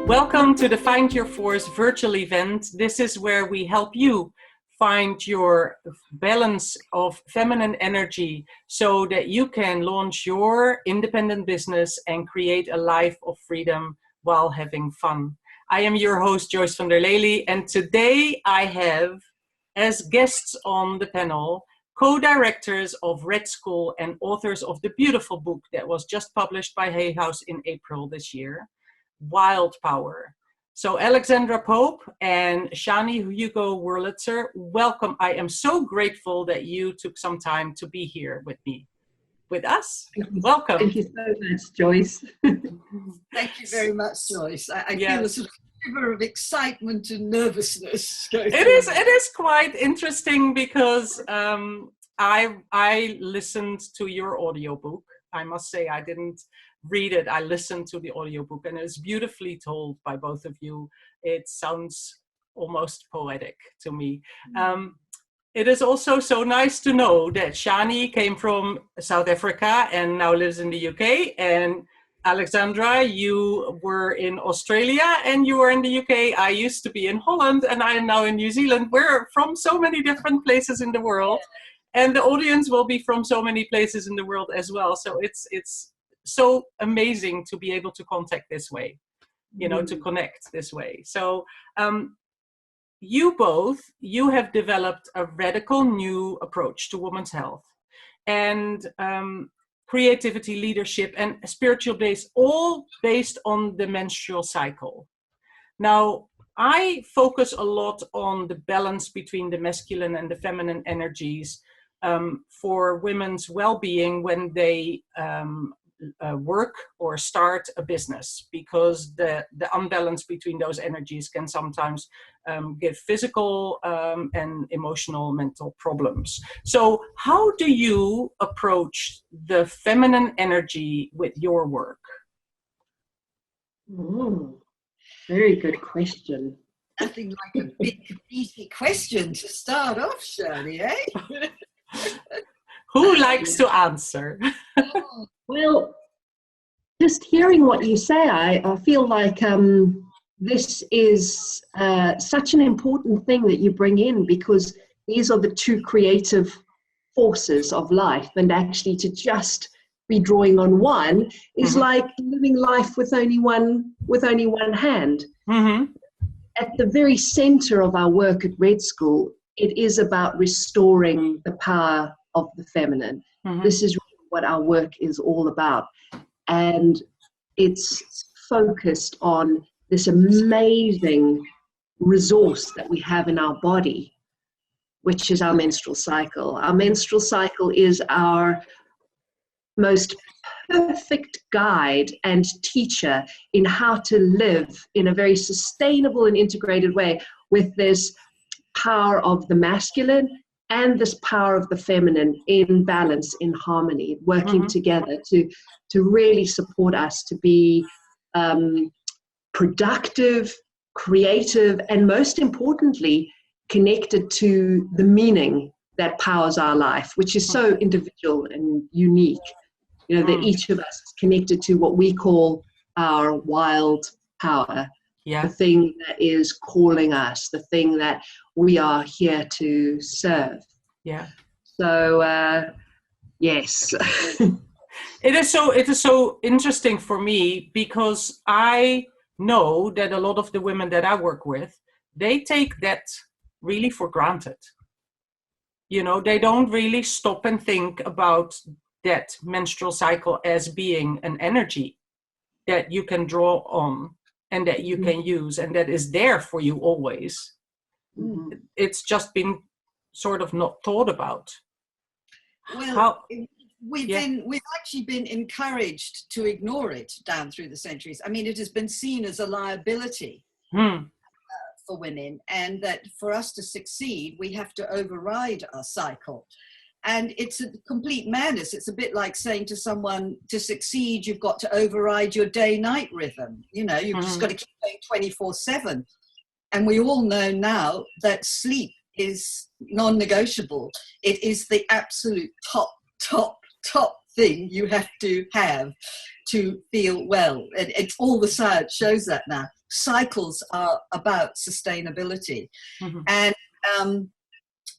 Welcome to the Find Your Force virtual event. This is where we help you find your balance of feminine energy so that you can launch your independent business and create a life of freedom while having fun. I am your host, Joyce Van Der Lely, and today I have as guests on the panel co-directors of Red School and authors of the beautiful book that was just published by Hay House in April this year, Wild Power. So Alexandra Pope and Shani Hugo Wurlitzer, welcome. I am so grateful that you took some time to be here with me, with us. Welcome. Thank you so much, Joyce. Thank you very much, Joyce. I feel a sort of shiver of excitement and nervousness. It is quite interesting because I listened to your audiobook. I must say I didn't read it. I listened to the audiobook and it's beautifully told by both of you. It sounds almost poetic to me. It is also so nice to know that Shani came from South Africa and now lives in the UK, and Alexandra, you were in Australia and you were in the UK. I used to be in Holland and I am now in New Zealand. We're from so many different places in the world, and the audience will be from so many places in the world as well. So it's so amazing to be able to contact this way, to connect this way. So you have developed a radical new approach to women's health and creativity, leadership, and spiritual base, all based on the menstrual cycle. Now, I focus a lot on the balance between the masculine and the feminine energies for women's well-being when they work or start a business, because the unbalance between those energies can sometimes give physical and emotional mental problems. So how do you approach the feminine energy with your work? Very good question. Nothing like a big, easy question to start off, Shani, eh? Who likes to answer? Well, just hearing what you say, I feel like this is such an important thing that you bring in, because these are the two creative forces of life, and actually to just be drawing on one is like living life with only one hand. At the very center of our work at Red School, it is about restoring the power of the feminine. This is what our work is all about. And it's focused on this amazing resource that we have in our body, which is our menstrual cycle. Our menstrual cycle is our most perfect guide and teacher in how to live in a very sustainable and integrated way with this power of the masculine and this power of the feminine in balance, in harmony, working together to really support us to be productive, creative, and most importantly, connected to the meaning that powers our life, which is so individual and unique. That each of us is connected to what we call our wild power, the thing that is calling us, the thing that we are here to serve. So, yes. It is so interesting for me, because I know that a lot of the women that I work with, they take that really for granted. They don't really stop and think about that menstrual cycle as being an energy that you can draw on and that you can use and that is there for you always. It's just been sort of not thought about. Well, we've actually been encouraged to ignore it down through the centuries. I mean, it has been seen as a liability for women, and that for us to succeed, we have to override our cycle. And it's a complete madness. It's a bit like saying to someone, to succeed, you've got to override your day-night rhythm. You've just got to keep going 24/7. And we all know now that sleep is non-negotiable. It is the absolute top thing you have to feel well. And it's all the science shows that now. cycles are about sustainability. Mm-hmm. And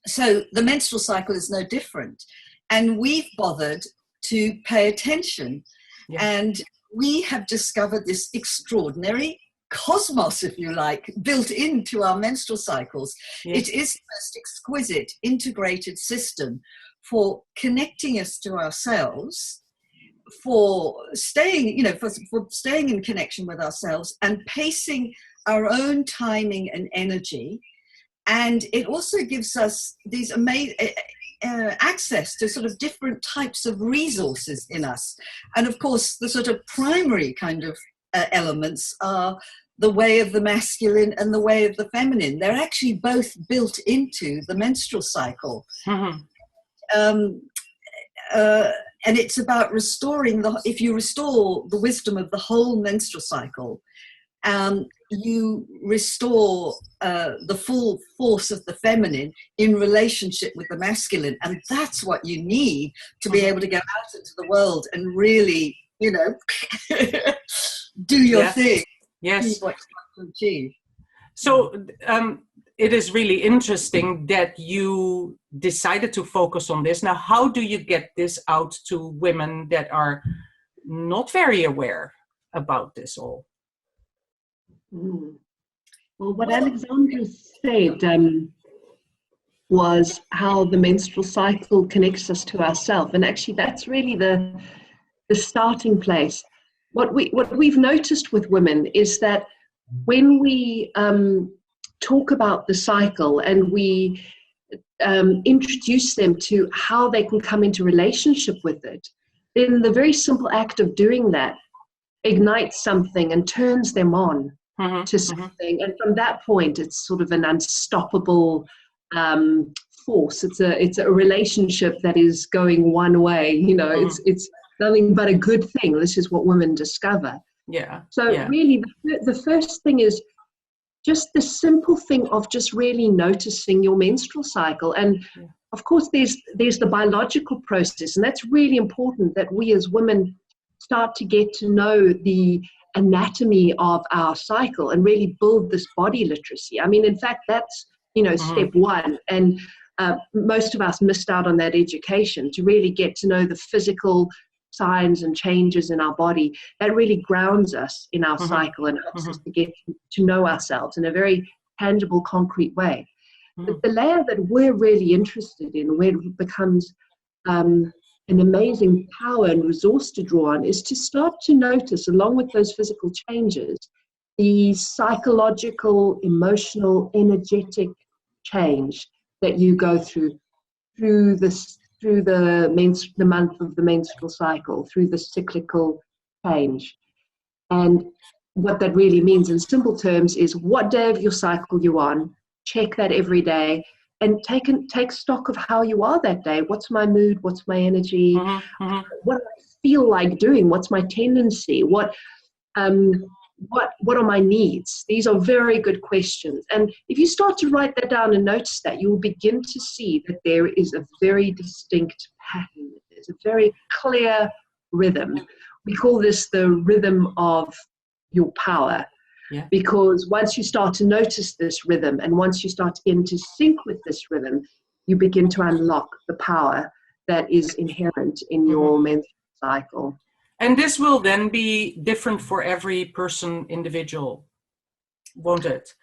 so the menstrual cycle is no different. And we've bothered to pay attention. Yeah. And we have discovered this extraordinary cosmos, if you like, built into our menstrual cycles. Yes. It is the most exquisite integrated system for connecting us to ourselves, for staying, for staying in connection with ourselves and pacing our own timing and energy. And it also gives us these amazing access to sort of different types of resources in us. And of course, the sort of primary kind of elements are the way of the masculine and the way of the feminine. They're actually both built into the menstrual cycle. Mm-hmm. And it's about restoring if you restore the wisdom of the whole menstrual cycle, you restore the full force of the feminine in relationship with the masculine. And that's what you need to be able to go out into the world and really, do your thing. Yes. What you want to achieve. So it is really interesting that you decided to focus on this. Now, how do you get this out to women that are not very aware about this all? Well, what Alexandra said was how the menstrual cycle connects us to ourselves, and actually that's really the starting place. What we've noticed with women is that when we talk about the cycle and we introduce them to how they can come into relationship with it, then the very simple act of doing that ignites something and turns them on to something. And from that point, it's sort of an unstoppable force. It's a relationship that is going one way. It's nothing but a good thing. This is what women discover. Yeah. So really, the first thing is just the simple thing of just really noticing your menstrual cycle. And of course, there's the biological process, and that's really important that we as women start to get to know the anatomy of our cycle and really build this body literacy. I mean, in fact, that's, step one. And most of us missed out on that education to really get to know the physical signs and changes in our body. That really grounds us in our cycle and helps us to get to know ourselves in a very tangible, concrete way. But the layer that we're really interested in, where it becomes an amazing power and resource to draw on, is to start to notice, along with those physical changes, the psychological, emotional, energetic change that you go through the month of the menstrual cycle, through the cyclical change. And what that really means in simple terms is what day of your cycle you're on, check that every day, and take stock of how you are that day. What's my mood? What's my energy? What do I feel like doing? What's my tendency? What are my needs? These are very good questions. And if you start to write that down and notice that, you will begin to see that there is a very distinct pattern. There's a very clear rhythm. We call this the rhythm of your power. Yeah. Because once you start to notice this rhythm, and once you start to get into sync with this rhythm, you begin to unlock the power that is inherent in your menstrual cycle. And this will then be different for every person, individual, won't it?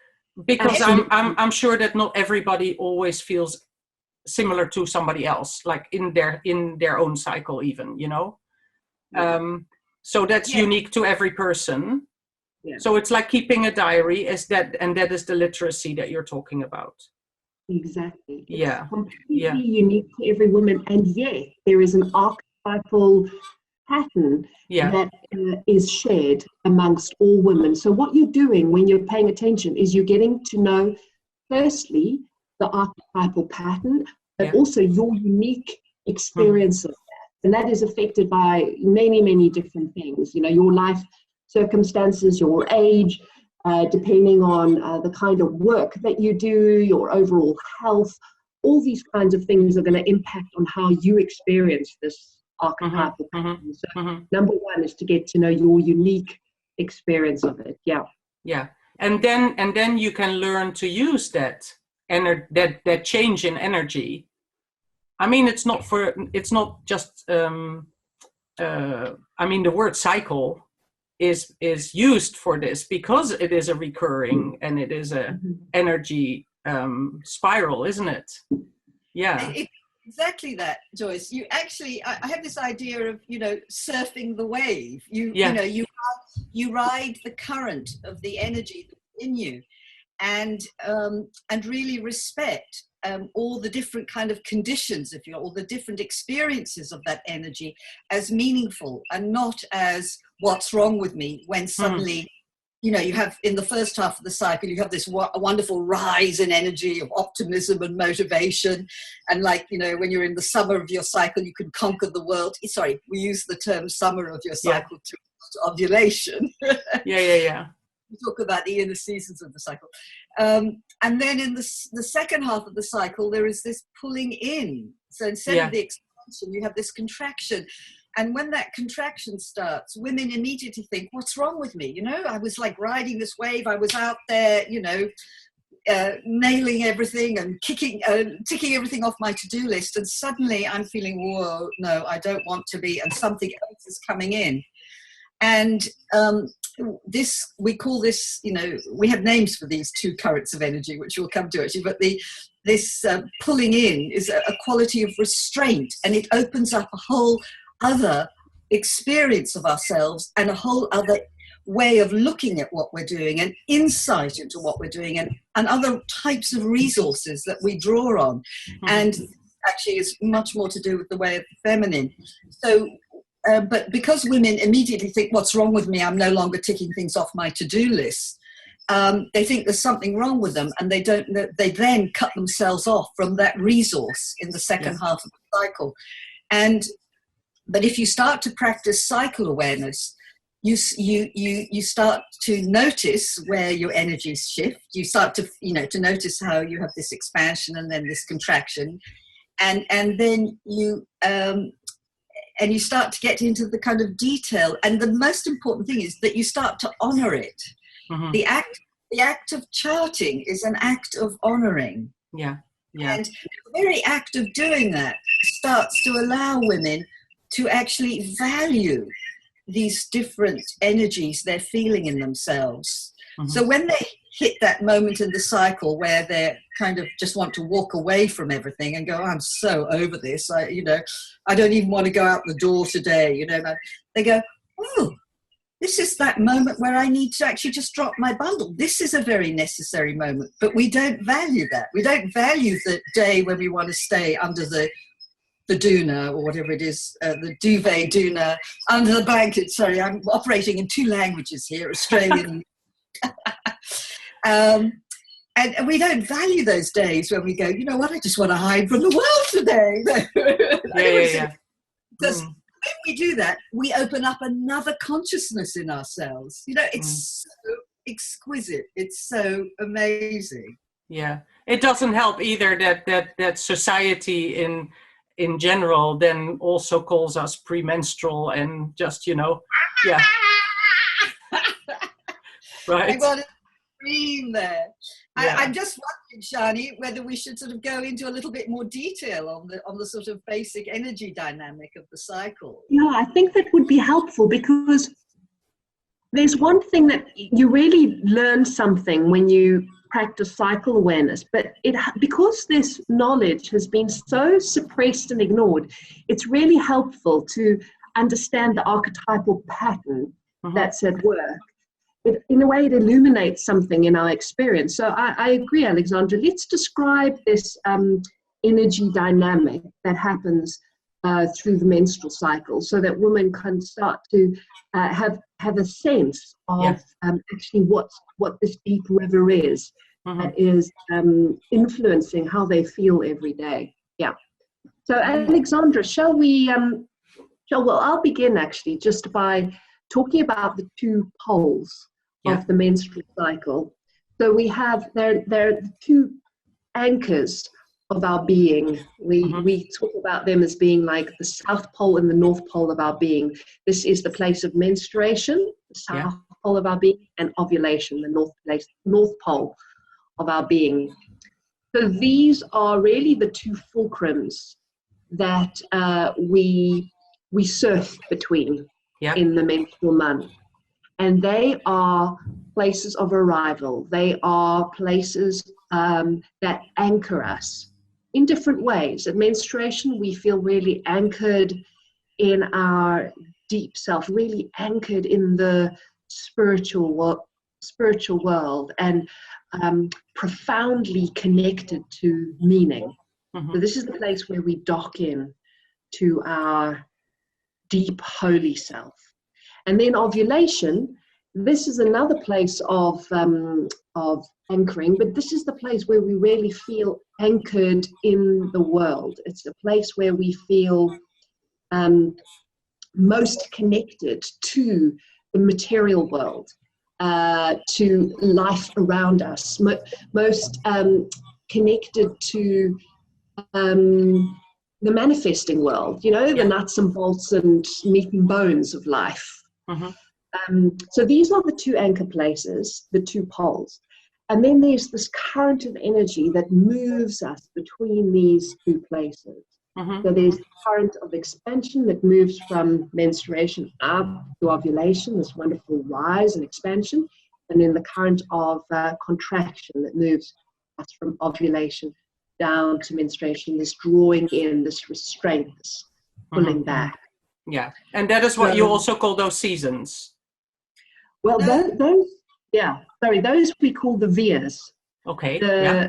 Because I'm sure that not everybody always feels similar to somebody else, like in their own cycle, even, So that's unique to every person. Yeah. So it's like keeping a diary, and that is the literacy that you're talking about. Exactly. It's completely unique to every woman, and yet there is an archetypal pattern that is shared amongst all women. So what you're doing when you're paying attention is you're getting to know, firstly, the archetypal pattern, but also your unique experience of that. And that is affected by many, many different things. Your life circumstances, your age, depending on the kind of work that you do, your overall health. All these kinds of things are going to impact on how you experience this archetypal pattern. So number one is to get to know your unique experience of it. Yeah. and then you can learn to use that change in energy. I mean, it's not just I mean, the word cycle is used for this because it is a recurring and it is a energy spiral, isn't it? Yeah. Exactly that, Joyce. You actually, I have this idea of, surfing the wave. You ride the current of the energy in you, and really respect all the different kind of conditions, all the different experiences of that energy as meaningful, and not as what's wrong with me when suddenly. You have in the first half of the cycle, you have this wonderful rise in energy of optimism and motivation. And when you're in the summer of your cycle, you can conquer the world. Sorry, we use the term summer of your cycle to ovulation. Yeah. We talk about the inner seasons of the cycle. And then in the second half of the cycle, there is this pulling in. So instead of the expansion, you have this contraction. And when that contraction starts, women immediately think, what's wrong with me? I was like riding this wave. I was out there, nailing everything and ticking everything off my to-do list. And suddenly I'm feeling, whoa, no, I don't want to be. And something else is coming in. And we call this, we have names for these two currents of energy, which we'll come to actually, but this pulling in is a quality of restraint, and it opens up a whole other experience of ourselves and a whole other way of looking at what we're doing, and insight into what we're doing, and other types of resources that we draw on. And actually it's much more to do with the way of the feminine. So but because women immediately think, what's wrong with me? I'm no longer ticking things off my to-do list. They think there's something wrong with them, and they then cut themselves off from that resource in the second half of the cycle. But if you start to practice cycle awareness, you start to notice where your energies shift. You start to to notice how you have this expansion and then this contraction, and then you start to get into the kind of detail. And the most important thing is that you start to honor it. The act of charting is an act of honoring. Yeah. And the very act of doing that starts to allow women to actually value these different energies they're feeling in themselves. So when they hit that moment in the cycle where they kind of just want to walk away from everything and go, I'm so over this, I don't even want to go out the door today, they go, oh, this is that moment where I need to actually just drop my bundle. This is a very necessary moment, but we don't value that. We don't value the day when we want to stay under the doona, or whatever it is, the duvet doona, under the blanket. Sorry, I'm operating in two languages here, Australian. And we don't value those days when we go, you know what, I just want to hide from the world today. Because when we do that, we open up another consciousness in ourselves. It's so exquisite. It's so amazing. Yeah. It doesn't help either that society in general then also calls us premenstrual and just, right. I got to scream there. I'm just wondering, Shani, whether we should sort of go into a little bit more detail on the sort of basic energy dynamic of the cycle. Yeah, I think that would be helpful, because there's one thing that you really learn something when you practice cycle awareness, but because this knowledge has been so suppressed and ignored, it's really helpful to understand the archetypal pattern that's at work. In a way, it illuminates something in our experience. So I agree, Alexandra. Let's describe this energy dynamic that happens through the menstrual cycle, so that women can start to have a sense of actually what this deep river is that is influencing how they feel every day. Yeah. So Alexandra, shall we? I'll begin actually just by talking about the two poles of the menstrual cycle. So we have there are two anchors of our being. We talk about them as being like the South Pole and the North Pole of our being. This is the place of menstruation, the South pole of our being, and ovulation, the north pole of our being. So these are really the two fulcrums that we surf between in the menstrual month. And they are places of arrival. They are places that anchor us in different ways. At menstruation, we feel really anchored in our deep self, really anchored in the spiritual world, and profoundly connected to meaning. So this is the place where we dock in to our deep, holy self. And then ovulation, this is another place of anchoring, but this is the place where we really feel anchored in the world. It's the place where we feel most connected to the material world, to life around us, most connected to the manifesting world, the nuts and bolts and meat and bones of life. So these are the two anchor places, the two poles. And then there's this current of energy that moves us between these two places. So there's the current of expansion that moves from menstruation up to ovulation, this wonderful rise and expansion. And then the current of contraction that moves us from ovulation down to menstruation, this drawing in, this restraint, this pulling back. Yeah, and that is what you also call those seasons. Well, those we call the vias. Okay.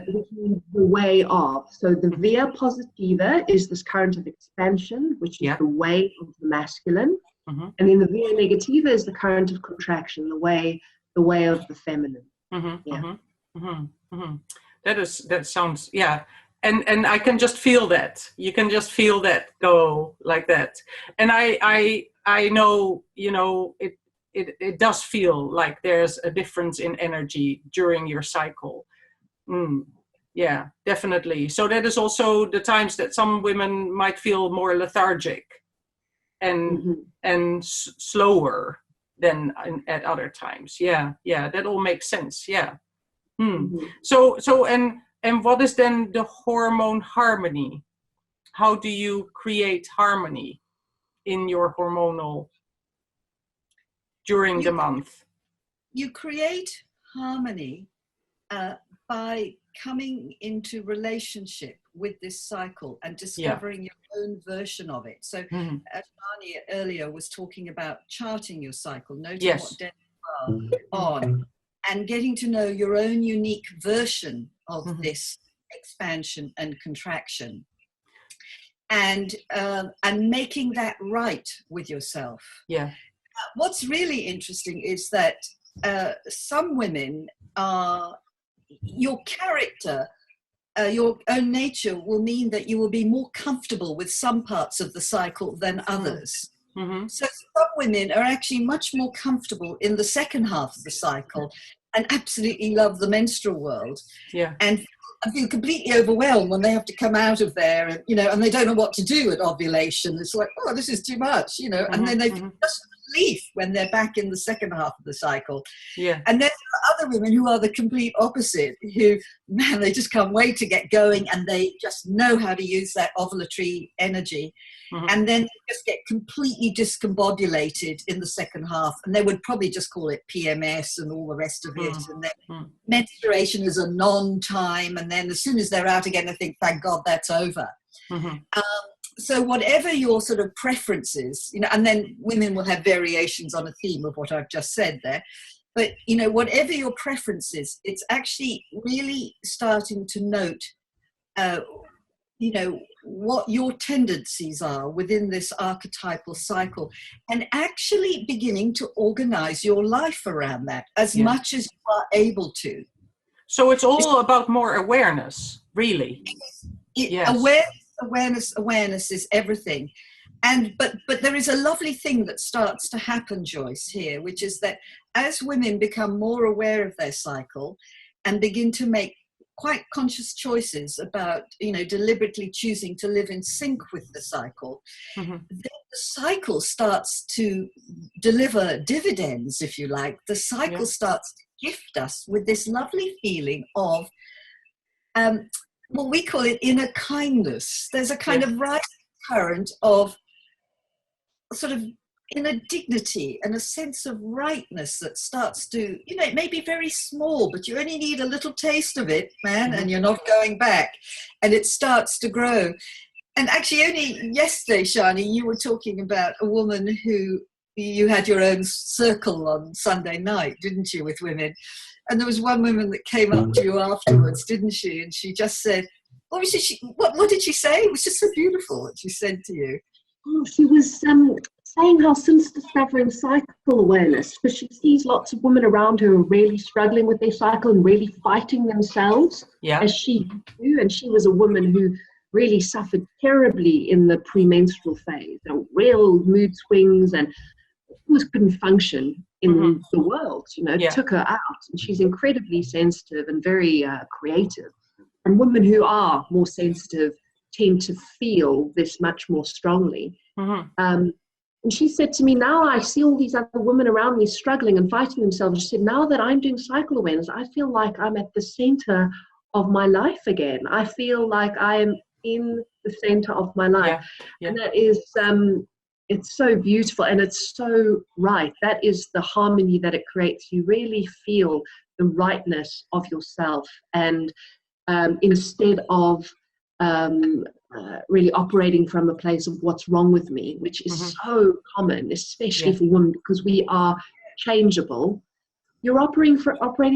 Which means the way of. So the via positiva is this current of expansion, which is the way of the masculine, and then the via negativa is the current of contraction, the way of the feminine. That sounds and I can just feel that. You can just feel that go like that, and I know it does feel like there's a difference in energy during your cycle. Yeah, definitely. So that is also the times that some women might feel more lethargic and slower than at other times. Yeah, that all makes sense. Yeah. So and what is then the hormone harmony? How do you create harmony in your hormonal during the month? You create harmony by coming into relationship with this cycle and discovering your own version of it. So as Marnie earlier was talking about charting your cycle, noting what day you are on, and getting to know your own unique version of this expansion and contraction, and making that right with yourself. What's really interesting is that some women are, your character, your own nature will mean that you will be more comfortable with some parts of the cycle than others. So some women are actually much more comfortable in the second half of the cycle and absolutely love the menstrual world, and feel completely overwhelmed when they have to come out of there, and and they don't know what to do at ovulation. It's like, oh, this is too much, and then they feel just relief when they're back in the second half of the cycle. And then there are other women who are the complete opposite, who, man, they just can't wait to get going, and they just know how to use that ovulatory energy. And then they just get completely discombobulated in the second half, and they would probably just call it PMS and all the rest of it. And then menstruation is a non-time, and then as soon as they're out again, they think, thank God that's over. So whatever your sort of preferences, and then women will have variations on a theme of what I've just said there. But, whatever your preferences, it's actually really starting to note, what your tendencies are within this archetypal cycle, and actually beginning to organize your life around that as much as you are able to. So it's all about more awareness, really. Awareness is everything. But there is a lovely thing that starts to happen, Joyce, here, which is that as women become more aware of their cycle and begin to make quite conscious choices about, deliberately choosing to live in sync with the cycle, then cycle starts to deliver dividends, if you like. The cycle starts to gift us with this lovely feeling of what we call it inner kindness. There's a kind of rising current of sort of inner dignity and a sense of rightness that starts to, you know, it may be very small, but you only need a little taste of it, man, and you're not going back. And it starts to grow. And actually only yesterday, Shani, you were talking about a woman who you had your own circle on Sunday night, didn't you, with women? And there was one woman that came up to you afterwards, didn't she? And she just said, what did she say? It was just so beautiful what she said to you. Oh, she was saying how since discovering cycle awareness, because she sees lots of women around her who are really struggling with their cycle and really fighting themselves, as she do. And she was a woman who really suffered terribly in the premenstrual phase, real mood swings, and almost couldn't function in the world. You know, it took her out. And she's incredibly sensitive and very creative. And women who are more sensitive tend to feel this much more strongly. And she said to me, now I see all these other women around me struggling and fighting themselves. She said, now that I'm doing cycle awareness, I feel like I'm at the center of my life again. I feel like I am in the center of my life. And that is, it's so beautiful and it's so right. That is the harmony that it creates. You really feel the rightness of yourself, and instead of really operating from a place of what's wrong with me, which is so common, especially for women, because we are changeable. You're operating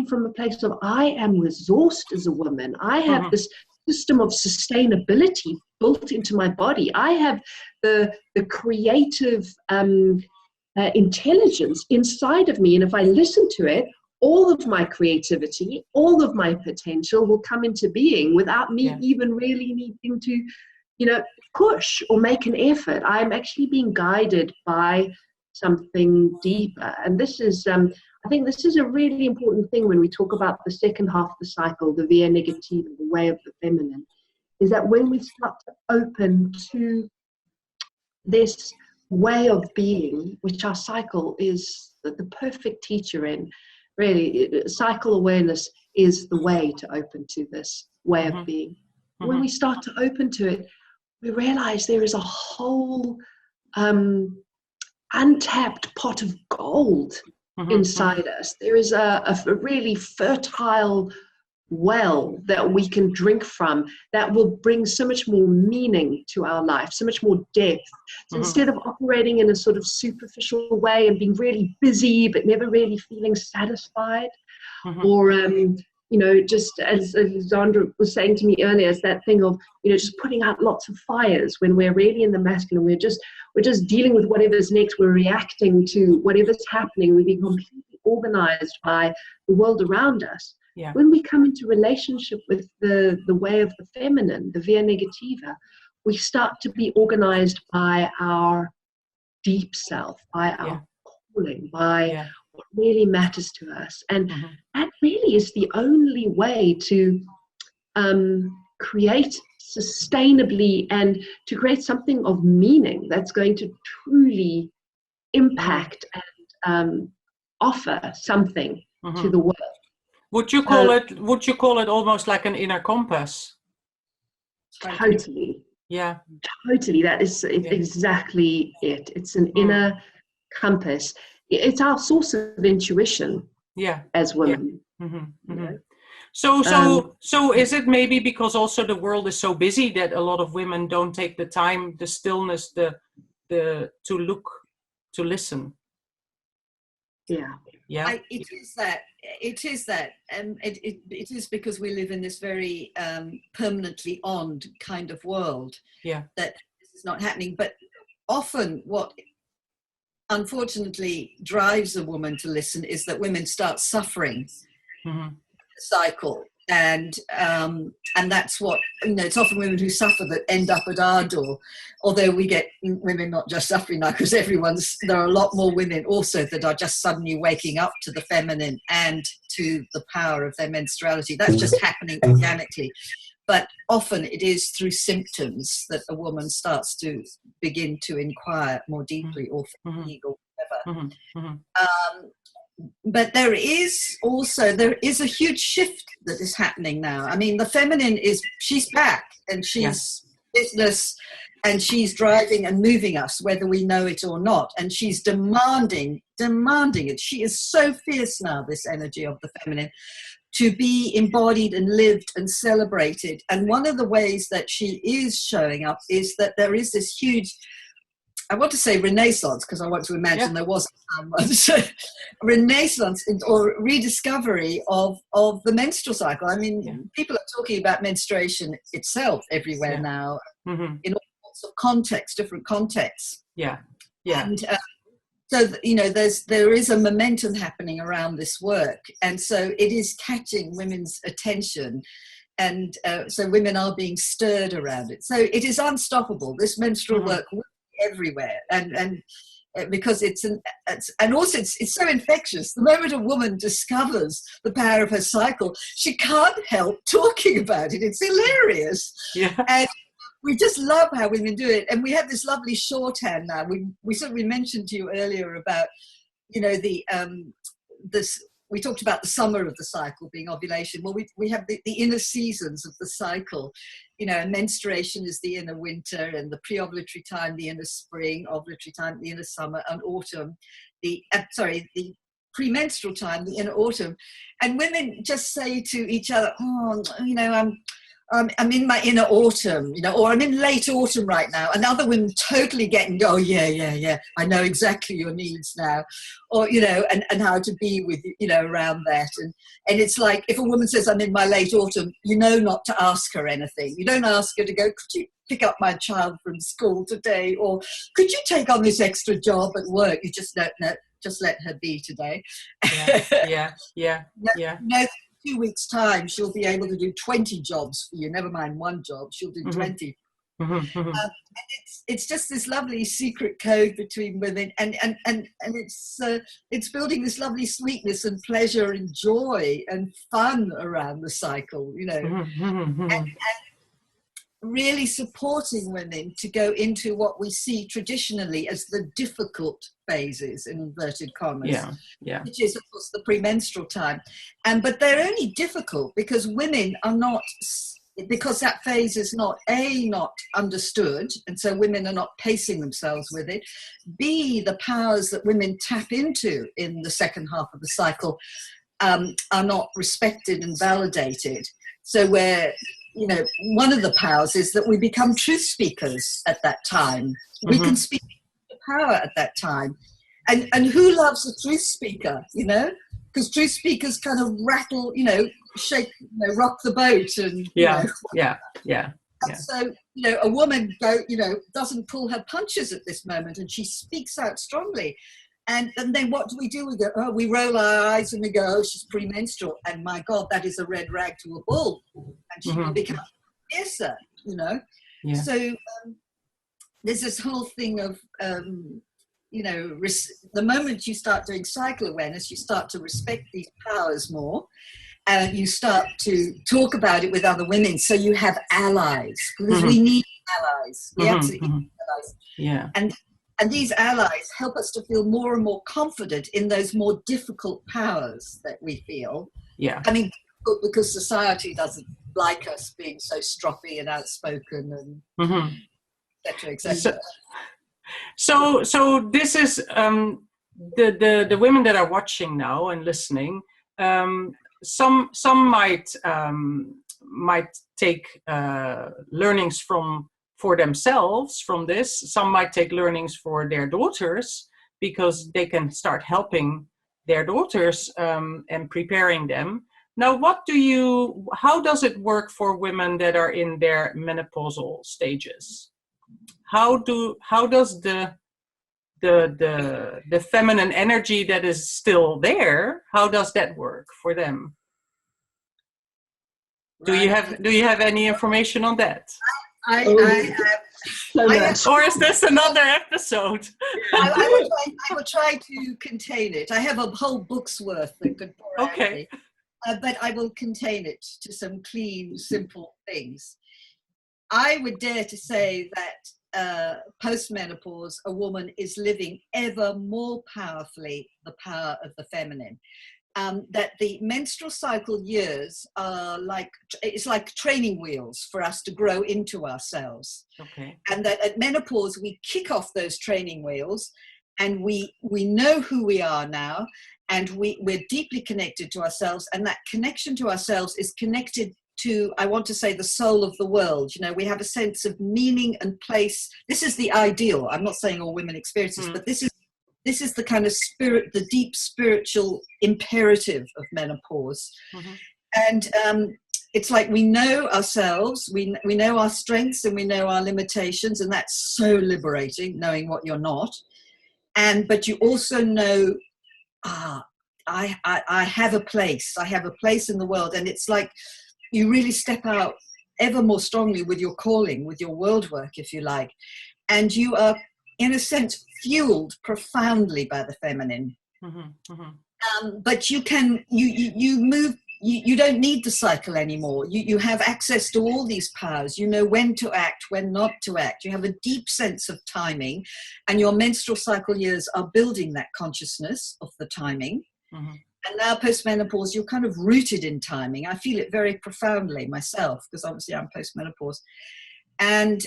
from a place of, I am resourced as a woman. I have this system of sustainability built into my body. I have the creative intelligence inside of me, and if I listen to it, all of my creativity, all of my potential will come into being without me even really needing to, you know, push or make an effort. I'm actually being guided by something deeper. And this is, I think this is a really important thing when we talk about the second half of the cycle, the via negativa, the way of the feminine, is that when we start to open to this way of being, which our cycle is the perfect teacher in, really, cycle awareness is the way to open to this way of being. When we start to open to it, we realize there is a whole untapped pot of gold inside us. There is a really fertile well that we can drink from that will bring so much more meaning to our life, so much more depth. So instead of operating in a sort of superficial way and being really busy but never really feeling satisfied, or you know, just as Zandra was saying to me earlier, is that thing of, you know, just putting out lots of fires when we're really in the masculine. We're just dealing with whatever's next. We're reacting to whatever's happening. We're being completely organized by the world around us. When we come into relationship with the way of the feminine, the via negativa, we start to be organized by our deep self, by our calling, by what really matters to us. And that really is the only way to create sustainably and to create something of meaning that's going to truly impact and offer something to the world. Would you call it almost like an inner compass? Totally. Yeah. Totally. That is exactly it. It's an inner compass. It's our source of intuition. As women. So is it maybe because also the world is so busy that a lot of women don't take the time, the stillness, to look, to listen? It is that, and it is because we live in this very permanently on kind of world that this is not happening. But often what unfortunately drives a woman to listen is that women start suffering the cycle. And that's what, it's often women who suffer that end up at our door, although we get women not just suffering now, because there are a lot more women also that are just suddenly waking up to the feminine and to the power of their menstruality. That's just happening organically. But often it is through symptoms that a woman starts to begin to inquire more deeply, or fatigue or whatever. But there is a huge shift that is happening now. I mean, the feminine she's back, and she's business, and she's driving and moving us, whether we know it or not. And she's demanding it. She is so fierce now, this energy of the feminine, to be embodied and lived and celebrated. And one of the ways that she is showing up is that there is this huge, I want to say renaissance, because I want to imagine there wasn't renaissance or rediscovery of the menstrual cycle. I mean, people are talking about menstruation itself everywhere now, in all sorts of contexts, different contexts. And so there is a momentum happening around this work, and so it is catching women's attention. And so women are being stirred around it. So it is unstoppable. This menstrual work everywhere, and because it's so infectious. The moment a woman discovers the power of her cycle, she can't help talking about it. It's hilarious. And we just love how women do it. And we have this lovely shorthand now. We mentioned to you earlier about we talked about the summer of the cycle being ovulation. Well, we have the inner seasons of the cycle. Menstruation is the inner winter, and the pre-ovulatory time, the inner spring, ovulatory time, the inner summer, and autumn. The premenstrual time, the inner autumn. And women just say to each other, I'm in my inner autumn, or I'm in late autumn right now. And other women totally get and go, yeah, I know exactly your needs now. Or, and how to be with, around that. And it's like, if a woman says, I'm in my late autumn, not to ask her anything. You don't ask her to go, could you pick up my child from school today? Or could you take on this extra job at work? You just don't know, just let her be today. Yeah. 2 weeks' time, she'll be able to do 20 jobs for you. Never mind one job, she'll do 20. It's just this lovely secret code between women, and it's building this lovely sweetness and pleasure and joy and fun around the cycle, and really supporting women to go into what we see traditionally as the difficult phases, in inverted commas, which is of course the premenstrual time. But they're only difficult because women are not, because that phase is not understood, and so women are not pacing themselves with it. B, the powers that women tap into in the second half of the cycle are not respected and validated. So one of the powers is that we become truth speakers at that time. We can speak to power at that time. And who loves a truth speaker, Because truth speakers kind of rattle, shake, rock the boat. And, So, a woman doesn't pull her punches at this moment, and she speaks out strongly. And then what do? We go, we roll our eyes and we go, oh, she's premenstrual. And my God, that is a red rag to a bull. And she will become fiercer, So there's this whole thing of, the moment you start doing cycle awareness, you start to respect these powers more. And you start to talk about it with other women. So you have allies, because we need allies. We absolutely need allies. And these allies help us to feel more and more confident in those more difficult powers that we feel. I mean, because society doesn't like us being so stroppy and outspoken and et cetera. So this is the women that are watching now and listening. Some might take learnings for themselves from this. Some might take learnings for their daughters, because they can start helping their daughters and preparing them. Now, how does it work for women that are in their menopausal stages? How does the feminine energy that is still there, how does that work for them? Do you have any information on that? Or is this another episode? I will try to contain it. I have a whole book's worth that could pour out of me. But I will contain it to some clean, simple things. I would dare to say that post-menopause, a woman is living ever more powerfully the power of the feminine. That the menstrual cycle years are it's like training wheels for us to grow into ourselves. Okay. And that at menopause, we kick off those training wheels, and we know who we are now, and we're deeply connected to ourselves, and that connection to ourselves is connected to, I want to say, the soul of the world. You know, we have a sense of meaning and place. This is the ideal. I'm not saying all women experience this, but this is the kind of spirit, the deep spiritual imperative of menopause. And it's like we know ourselves, we know our strengths and we know our limitations, and that's so liberating, knowing what you're not. But you also know, I have a place. I have a place in the world, and it's like you really step out ever more strongly with your calling, with your world work, if you like, and you are, in a sense, fueled profoundly by the feminine. But you can, you move. You don't need the cycle anymore. You have access to all these powers. You know when to act, when not to act. You have a deep sense of timing, and your menstrual cycle years are building that consciousness of the timing. And now post-menopause, you're kind of rooted in timing. I feel it very profoundly myself, because obviously I'm post-menopause. And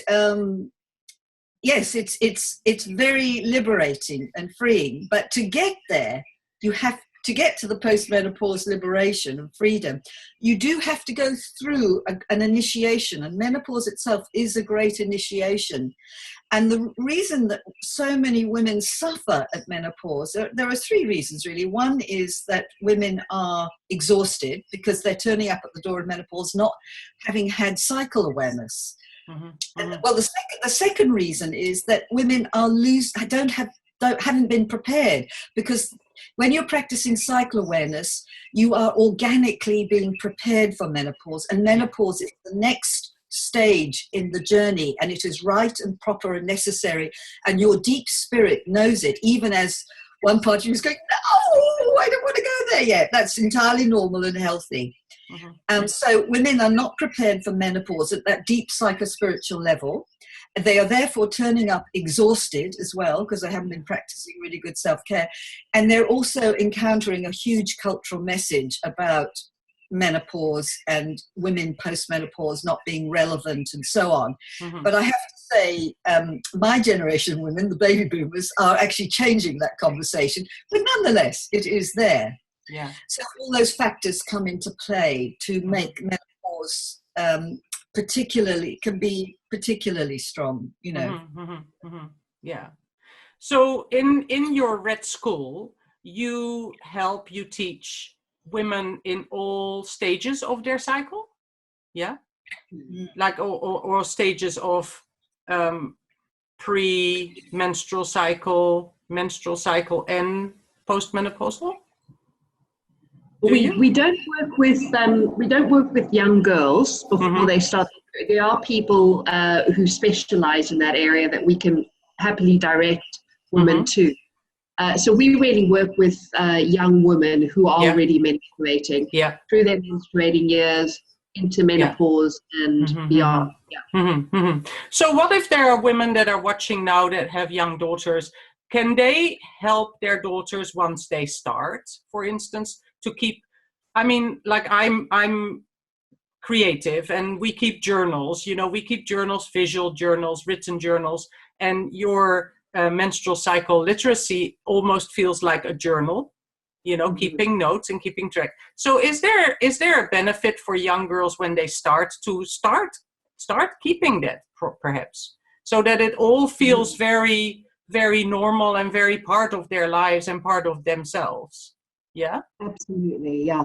yes, it's very liberating and freeing. But to get there, you have to get to the post-menopause liberation and freedom. You do have to go through an initiation, and menopause itself is a great initiation. And the reason that so many women suffer at menopause, there are three reasons really. One is that women are exhausted because they're turning up at the door of menopause not having had cycle awareness. Well, the second reason is that women are haven't been prepared, because when you're practicing cycle awareness, you are organically being prepared for menopause, and menopause is the next stage in the journey, and it is right and proper and necessary, and your deep spirit knows it, even as one part of you is going, no, I don't want to go there yet. That's entirely normal and healthy. So women are not prepared for menopause at that deep psycho-spiritual level. They are therefore turning up exhausted as well, because they haven't been practicing really good self-care. And they're also encountering a huge cultural message about menopause and women post-menopause not being relevant and so on. But I have to say, my generation of women, the baby boomers, are actually changing that conversation. But nonetheless, it is there. Yeah. So all those factors come into play to make menopause can be particularly strong, you know. Yeah. So in your Red School, you teach women in all stages of their cycle? Yeah? Like or stages of pre-menstrual cycle, menstrual cycle, and postmenopausal? We don't work with young girls before they start. There are people who specialize in that area that we can happily direct women to. So we really work with young women who are already menstruating through their menstruating years, into menopause and beyond. So what if there are women that are watching now that have young daughters? Can they help their daughters once they start, for instance, to keep, I mean, like I'm creative and we keep journals, we keep journals, visual journals, written journals, and your menstrual cycle literacy almost feels like a journal, keeping notes and keeping track. So is there a benefit for young girls when they start keeping that perhaps, so that it all feels very, very normal and very part of their lives and part of themselves? Yeah, absolutely. Yeah,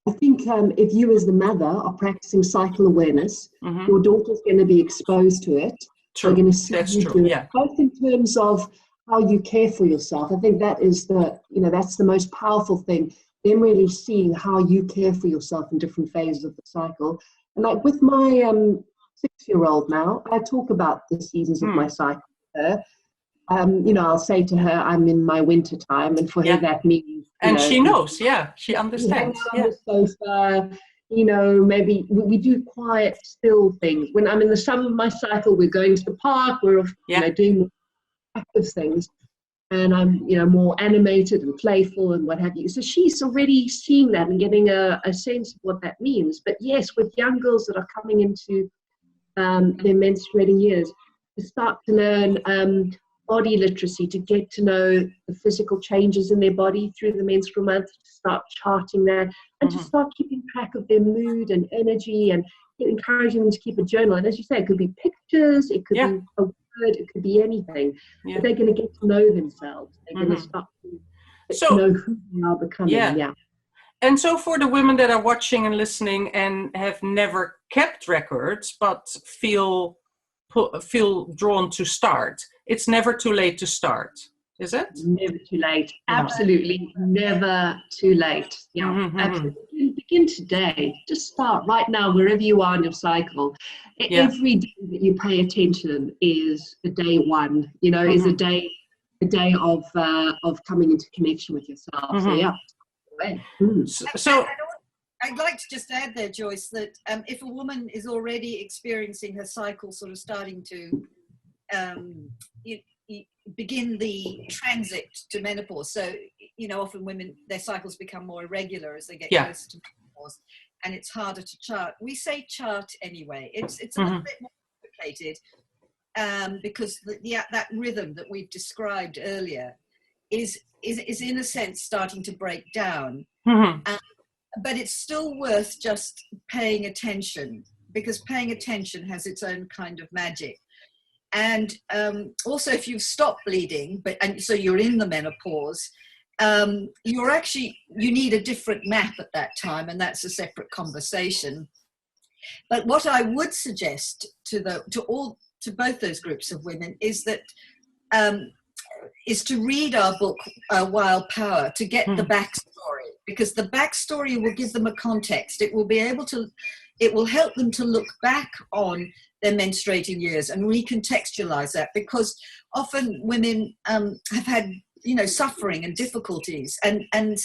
I think if you as the mother are practicing cycle awareness, your daughter's going to be exposed to it. True. They're going to see That's you true. do it, Yeah. both in terms of how you care for yourself. I think that is that's the most powerful thing. Them really seeing how you care for yourself in different phases of the cycle, Like with my 6-year-old now, I talk about the seasons of my cycle with her. I'll say to her, I'm in my winter time, and for her that means, and she knows, she understands. On the sofa, maybe we do quiet, still things. When I'm in the summer of my cycle, we're going to the park, we're doing more active things, and I'm more animated and playful and what have you. So she's already seeing that and getting a sense of what that means. But yes, with young girls that are coming into their menstruating years, to start to learn body literacy, to get to know the physical changes in their body through the menstrual month, to start charting that, and to start keeping track of their mood and energy, and encouraging them to keep a journal. And as you say, it could be pictures, it could be a word, it could be anything. But they're going to get to know themselves. They're going to start to know who they are becoming. And so for the women that are watching and listening and have never kept records but feel drawn to start, it's never too late to start, is it? Never too late. Absolutely never too late. Absolutely. Begin today. Just start right now, wherever you are in your cycle. Every day that you pay attention is a day one, is a day of coming into connection with yourself. So I'd like to just add there, Joyce, that if a woman is already experiencing her cycle sort of starting to begin the transit to menopause, so, often women, their cycles become more irregular as they get closer to menopause, and it's harder to chart. We say chart anyway. It's a little bit more complicated because that rhythm that we've described earlier is in a sense starting to break down. But it's still worth just paying attention, because paying attention has its own kind of magic. And also, if you've stopped bleeding, and so you're in the menopause, you need a different map at that time, and that's a separate conversation. But what I would suggest to both those groups of women is to read our book, Wild Power, to get the backstory, because the backstory will give them a context. It will help them to look back on their menstruating years and recontextualize that, because often women have had, suffering and difficulties, and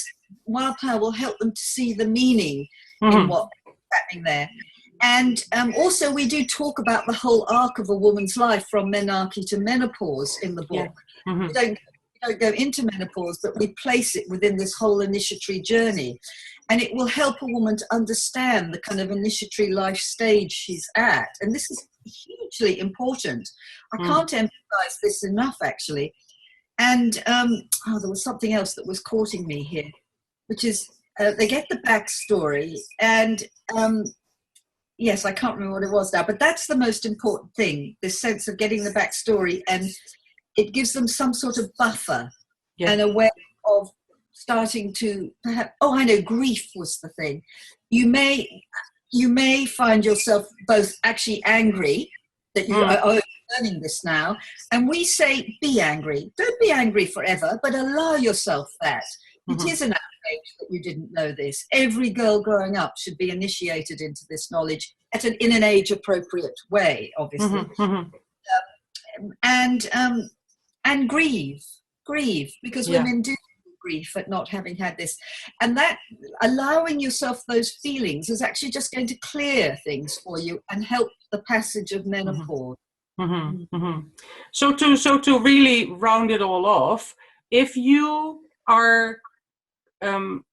Wild Power will help them to see the meaning in what's happening there. And also, we do talk about the whole arc of a woman's life from menarche to menopause in the book. We don't go into menopause, but we place it within this whole initiatory journey. And it will help a woman to understand the kind of initiatory life stage she's at. And this is hugely important. I can't emphasize this enough, actually. And there was something else that was courting me here, which is they get the backstory. And yes, I can't remember what it was now, but that's the most important thing, this sense of getting the backstory. And it gives them some sort of buffer and a way of starting to perhaps, grief was the thing. You may find yourself both actually angry that you are learning this now, and we say be angry. Don't be angry forever, but allow yourself that. It is an outrage that you didn't know this. Every girl growing up should be initiated into this knowledge in an age-appropriate way, obviously. And grieve, because women do grief at not having had this, and that allowing yourself those feelings is actually just going to clear things for you and help the passage of menopause. So to really round it all off, if you are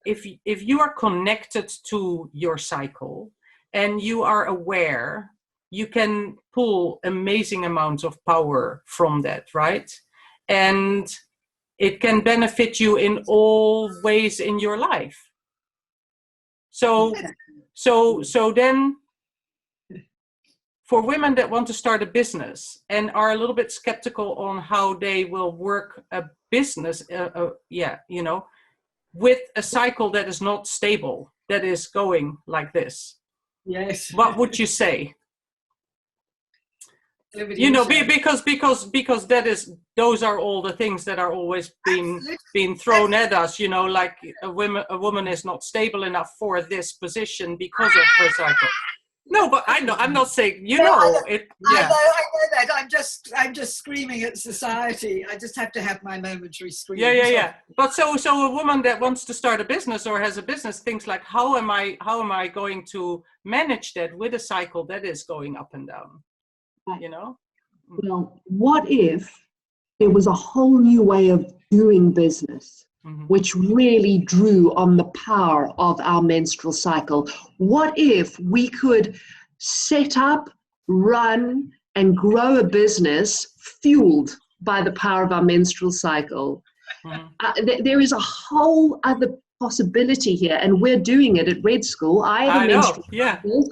if you are connected to your cycle and you are aware, you can pull amazing amounts of power from that, right? And it can benefit you in all ways in your life. So then, for women that want to start a business and are a little bit skeptical on how they will work a business, with a cycle that is not stable, that is going like this. Yes. What would you say? Because those are all the things that are always being thrown at us, like a woman is not stable enough for this position because of her cycle. No, but I know. I'm not saying I know that. I'm just screaming at society. I just have to have my momentary scream. Yeah. But so a woman that wants to start a business or has a business thinks like, how am I going to manage that with a cycle that is going up and down? You know. Well, what if there was a whole new way of doing business, which really drew on the power of our menstrual cycle? What if we could set up, run, and grow a business fueled by the power of our menstrual cycle? There is a whole other possibility here, and we're doing it at Red School. I have a menstrual cycle.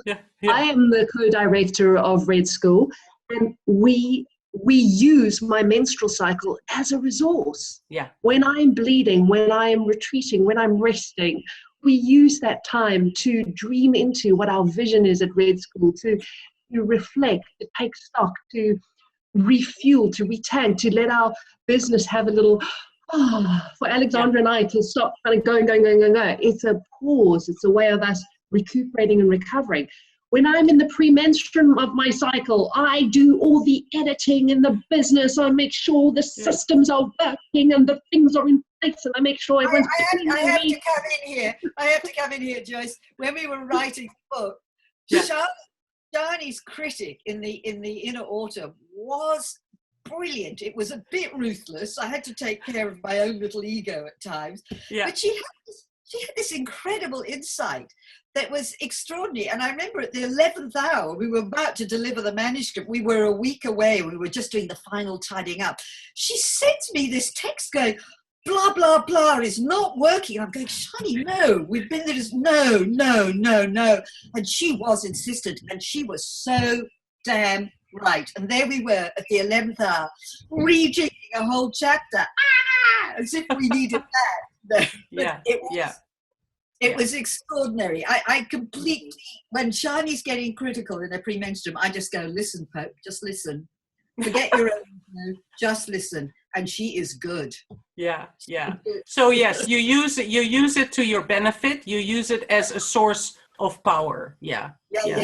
I am the co-director of Red School, and we use my menstrual cycle as a resource. When I'm bleeding, when I am retreating, when I'm resting, we use that time to dream into what our vision is at Red School, to reflect, to take stock, to refuel, to retank, to let our business have a little, for Alexandra and I to stop kind of going. It's a pause. It's a way of us recuperating and recovering. When I'm in the premenstruum of my cycle, I do all the editing in the business. I make sure the systems are working and the things are in place, and I make sure everyone's. I have to come in here. I have to come in here, Joyce. When we were writing the book, Shani's critic in the inner autumn was brilliant. It was a bit ruthless. I had to take care of my own little ego at times. But she had this incredible insight that was extraordinary. And I remember at the 11th hour, we were about to deliver the manuscript. We were a week away. We were just doing the final tidying up. She sent me this text going, blah, blah, blah, is not working. I'm going, Shani, no, we've been there. No. And she was insistent, and she was so damn right. And there we were at the 11th hour, rejigging a whole chapter, as if we needed that. It was extraordinary. I completely, when Shani's getting critical in her premenstruum, I just go, listen, Pope, just listen. Forget your own, just listen. And she is good. Yeah. So yes, you use it to your benefit. You use it as a source of power.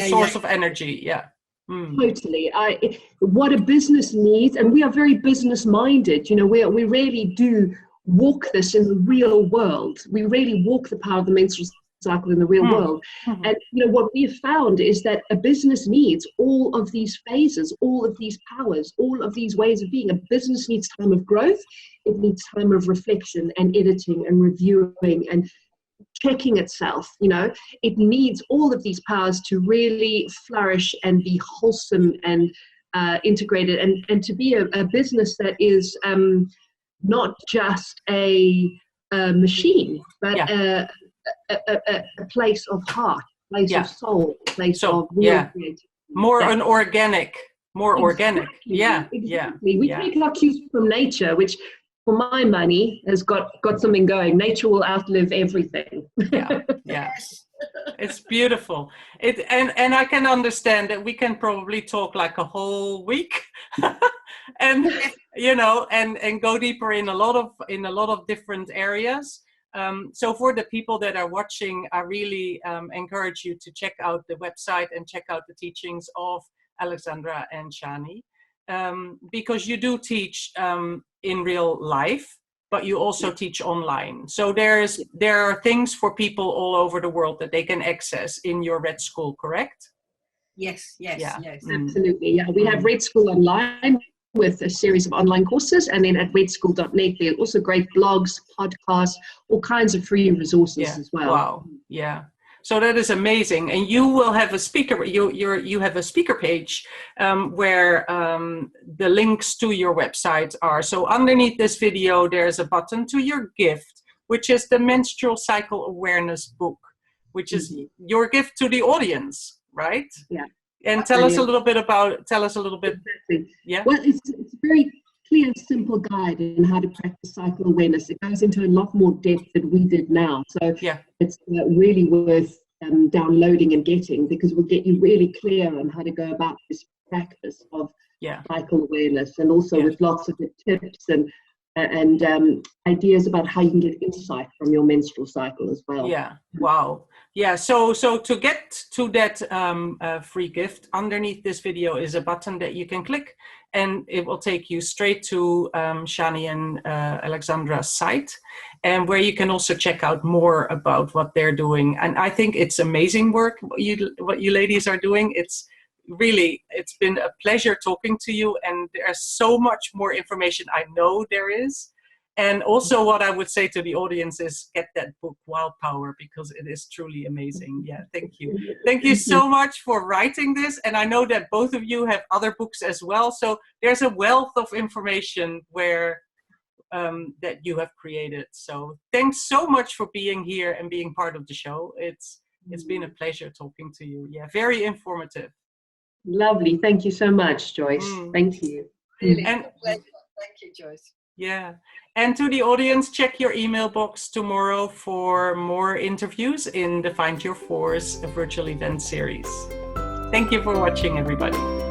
Source of energy. Totally. What a business needs, and we are very business minded. You know, we really do walk this in the real world. We really walk the power of the menstrual cycle in the real world. And you know what we have found is that a business needs all of these phases, all of these powers, all of these ways of being. A business needs time of growth. It needs time of reflection and editing and reviewing and checking itself. You know, it needs all of these powers to really flourish and be wholesome and integrated, and to be a business that is not just a machine, but a place of heart, place of soul, place of real creativity. More organic. Exactly. We take our cues from nature, which for my money has got something going. Nature will outlive everything. It's beautiful. And I can understand that we can probably talk like a whole week and you know and go deeper in a lot of different areas. So for the people that are watching, I really encourage you to check out the website and check out the teachings of Alexandra and Shani, because you do teach in real life, but you also teach online. So there are things for people all over the world that they can access in your Red School, correct? Yes. Absolutely. Yeah, we have Red School online with a series of online courses, and then at redschool.net there are also great blogs, podcasts, all kinds of free resources as well. Wow. Yeah. So that is amazing. And you will have a speaker, you have a speaker page where the links to your website are. So underneath this video, there's a button to your gift, which is the Menstrual Cycle Awareness book, which is your gift to the audience, right? Yeah. And tell us a little bit. Exactly. Yeah. Well, it's a very clear, simple guide in how to practice cycle awareness. It goes into a lot more depth than we did now. So it's really worth downloading and getting, because we'll get you really clear on how to go about this practice of cycle awareness, and also with lots of the tips and and ideas about how you can get insight from your menstrual cycle as well. Yeah, wow. Yeah, so to get to that free gift, underneath this video is a button that you can click, and it will take you straight to Shani and Alexandra's site, and where you can also check out more about what they're doing. And I think it's amazing work what you ladies are doing. It's been a pleasure talking to you, and there's so much more information I know there is. And also what I would say to the audience is get that book, Wild Power, because it is truly amazing. Yeah, thank you. Thank you so much for writing this. And I know that both of you have other books as well. So there's a wealth of information where that you have created. So thanks so much for being here and being part of the show. It's been a pleasure talking to you. Yeah, very informative. Lovely. Thank you so much, Joyce. Thank you. Really, a pleasure. Thank you, Joyce. Yeah. And to the audience, check your email box tomorrow for more interviews in the Find Your Force virtual event series. Thank you for watching, everybody.